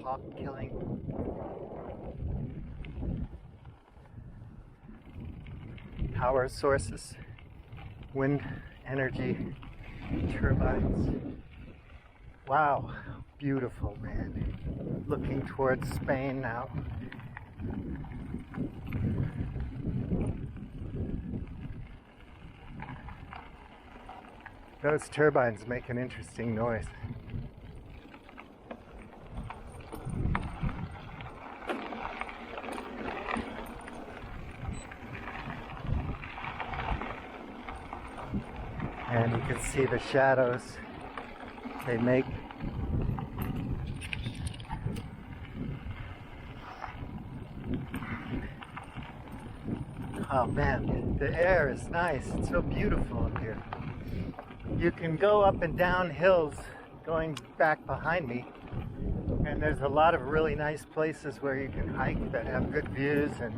hawk killing. Power sources, wind energy, turbines. Wow, beautiful, man. Looking towards Spain now. Those turbines make an interesting noise. And you can see the shadows they make. Oh man, the air is nice. It's so beautiful up here. You can go up and down hills going back behind me, and there's a lot of really nice places where you can hike that have good views and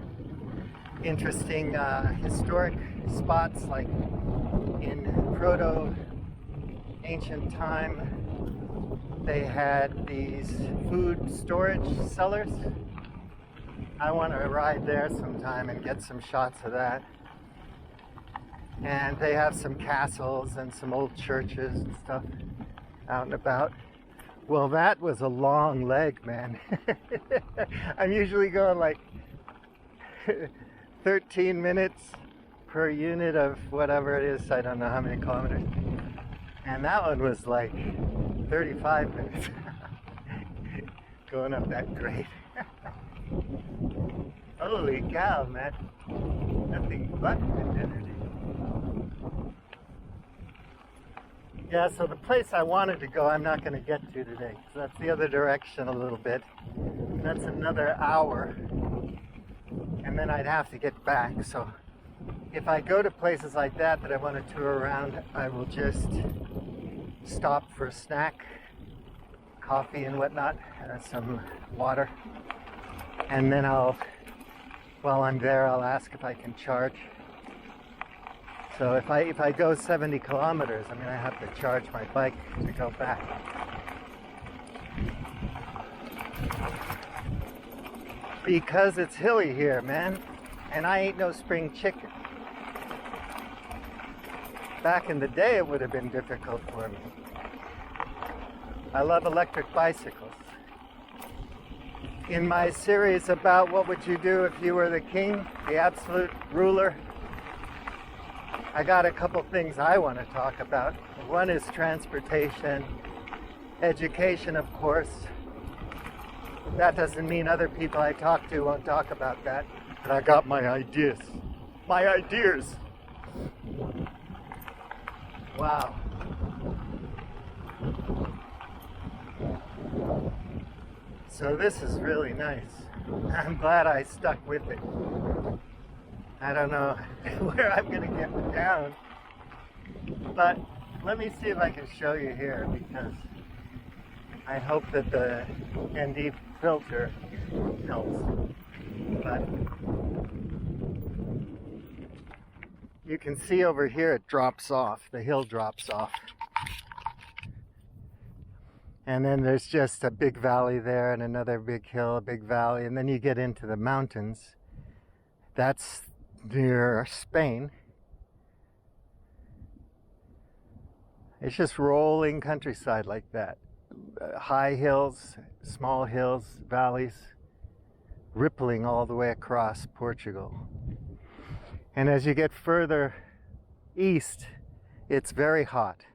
interesting historic spots, like in proto-ancient time they had these food storage cellars. I want to ride there sometime and get some shots of that. And they have some castles and some old churches and stuff out and about. Well, that was a long leg, man. I'm usually going like 13 minutes per unit of whatever it is. I don't know how many kilometers. And that one was like 35 minutes going up that grade. Holy cow, man. Nothing but energy. Yeah, so the place I wanted to go, I'm not going to get to today. So that's the other direction a little bit. That's another hour. And then I'd have to get back. So if I go to places like that I want to tour around, I will just stop for a snack, coffee and whatnot, some water. And then while I'm there, I'll ask if I can charge. So if I go 70 kilometers, I'm going to have to charge my bike to go back. Because it's hilly here, man. And I ain't no spring chicken. Back in the day, it would have been difficult for me. I love electric bicycles. In my series about what would you do if you were the king, the absolute ruler, I got a couple things I want to talk about. One is transportation, education, of course. That doesn't mean other people I talk to won't talk about that, but I got my ideas. My ideas! Wow. So this is really nice. I'm glad I stuck with it. I don't know where I'm going to get down, but let me see if I can show you here, because I hope that the ND filter helps. But you can see over here it drops off, the hill drops off. And then there's just a big valley there and another big hill, a big valley, and then you get into the mountains. That's near Spain. It's just rolling countryside like that. High hills, small hills, valleys, rippling all the way across Portugal. And as you get further east, it's very hot.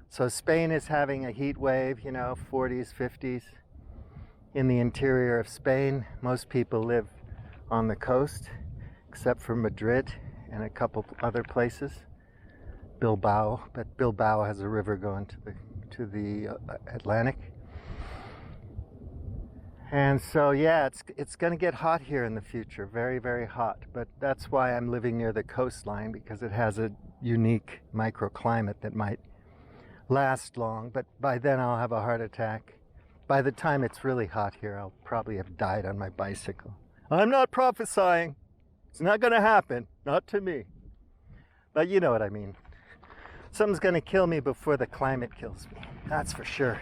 So Spain is having a heat wave, 40s, 50s. In the interior of Spain, most people live on the coast, except for Madrid and a couple other places. Bilbao, but Bilbao has a river going to the Atlantic. And so yeah, it's going to get hot here in the future, very, very hot. But that's why I'm living near the coastline, because it has a unique microclimate that might last long. But by then I'll have a heart attack. By the time it's really hot here, I'll probably have died on my bicycle. I'm not prophesying. It's not going to happen. Not to me. But you know what I mean. Something's going to kill me before the climate kills me. That's for sure.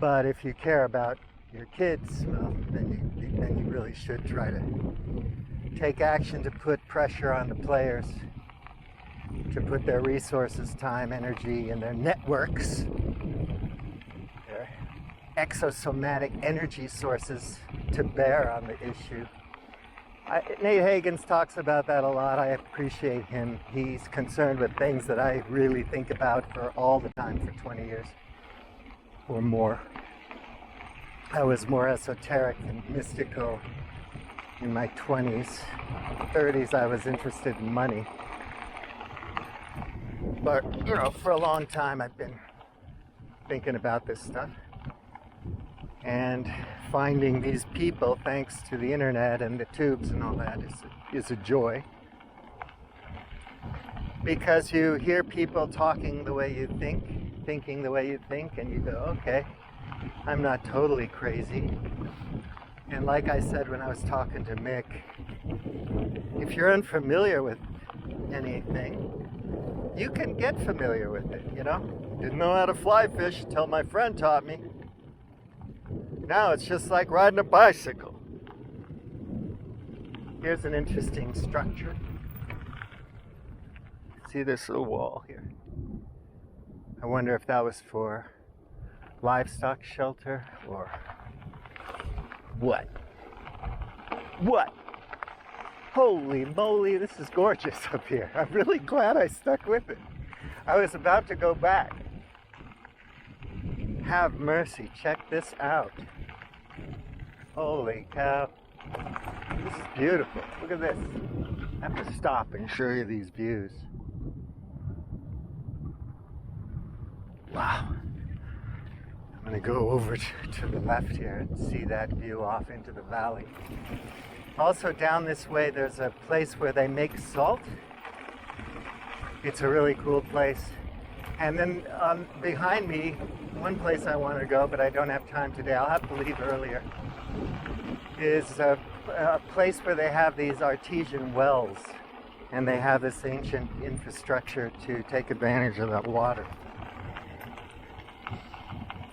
But if you care about your kids, well, then you really should try to take action to put pressure on the players to put their resources, time, energy, and their networks, their exosomatic energy sources to bear on the issue. Nate Hagens talks about that a lot. I appreciate him. He's concerned with things that I really think about for all the time for 20 years or more. I was more esoteric and mystical in my 20s. 30s, I was interested in money. But, you know, for a long time, I've been thinking about this stuff. And finding these people, thanks to the internet and the tubes and all that, is a joy. Because you hear people talking the way you think, thinking the way you think, and you go, okay, I'm not totally crazy. And like I said when I was talking to Mick, if you're unfamiliar with anything, you can get familiar with it, you know? Didn't know how to fly fish until my friend taught me. Now it's just like riding a bicycle. Here's an interesting structure. See this little wall here? I wonder if that was for livestock shelter or what? What? Holy moly, this is gorgeous up here. I'm really glad I stuck with it. I was about to go back. Have mercy, check this out. Holy cow. This is beautiful. Look at this. I have to stop and show you these views. Wow. I'm going to go over to the left here and see that view off into the valley. Also down this way there's a place where they make salt. It's a really cool place. And then behind me, one place I want to go, but I don't have time today, I'll have to leave earlier, is a place where they have these artesian wells. And they have this ancient infrastructure to take advantage of that water.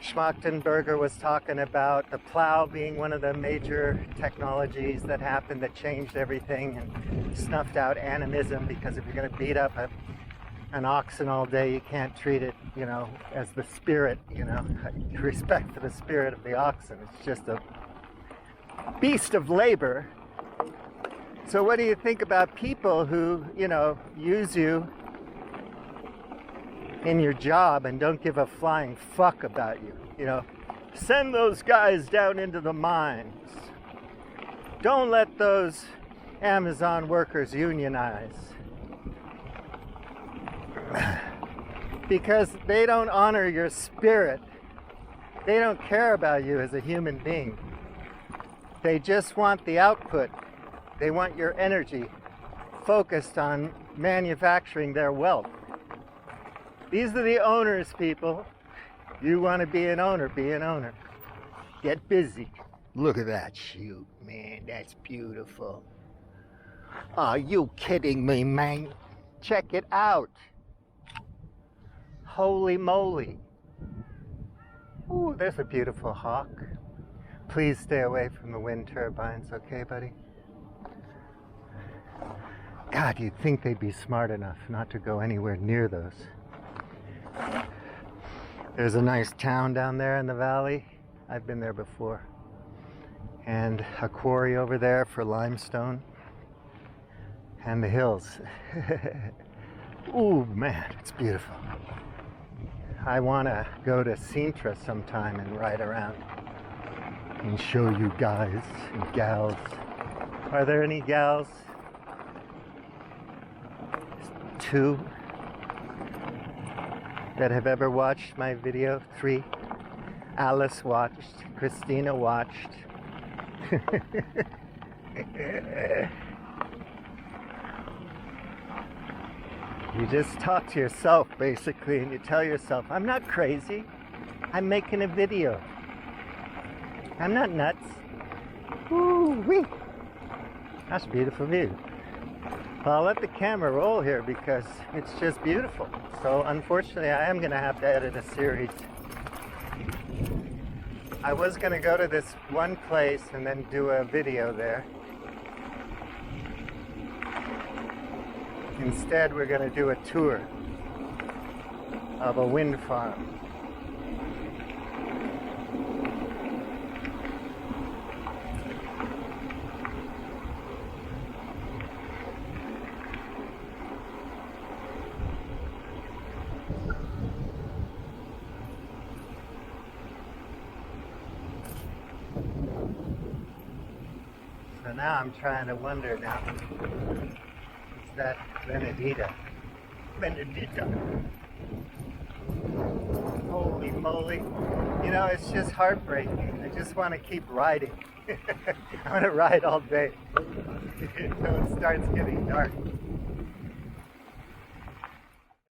Schmachtenberger was talking about the plow being one of the major technologies that happened that changed everything and snuffed out animism, because if you're going to beat up an oxen all day, you can't treat it, you know, as the spirit, you know, respect for the spirit of the oxen. It's just a beast of labor. So what do you think about people who, you know, use you in your job and don't give a flying fuck about you? You know, send those guys down into the mines. Don't let those Amazon workers unionize. Because they don't honor your spirit. They don't care about you as a human being. They just want the output. They want your energy focused on manufacturing their wealth. These are the owners, people. You want to be an owner, be an owner. Get busy. Look at that shoot, man. That's beautiful. Are you kidding me, man? Check it out. Holy moly. Ooh, there's a beautiful hawk. Please stay away from the wind turbines, okay, buddy? God, you'd think they'd be smart enough not to go anywhere near those. There's a nice town down there in the valley. I've been there before. And a quarry over there for limestone. And the hills. Ooh, man, it's beautiful. I want to go to Sintra sometime and ride around and show you guys and gals. Are there any gals? 2 that have ever watched my video. 3. Alice watched. Christina watched. You just talk to yourself, basically, and you tell yourself, I'm not crazy. I'm making a video. I'm not nuts. Woo-wee. That's a beautiful view. Well, I'll let the camera roll here because it's just beautiful. So unfortunately, I am going to have to edit a series. I was going to go to this one place and then do a video there. Instead, we're going to do a tour of a wind farm. So now I'm trying to wonder now, is that Benedita? Benedita. Holy moly. You know, it's just heartbreaking. I just want to keep riding. I want to ride all day until it starts getting dark.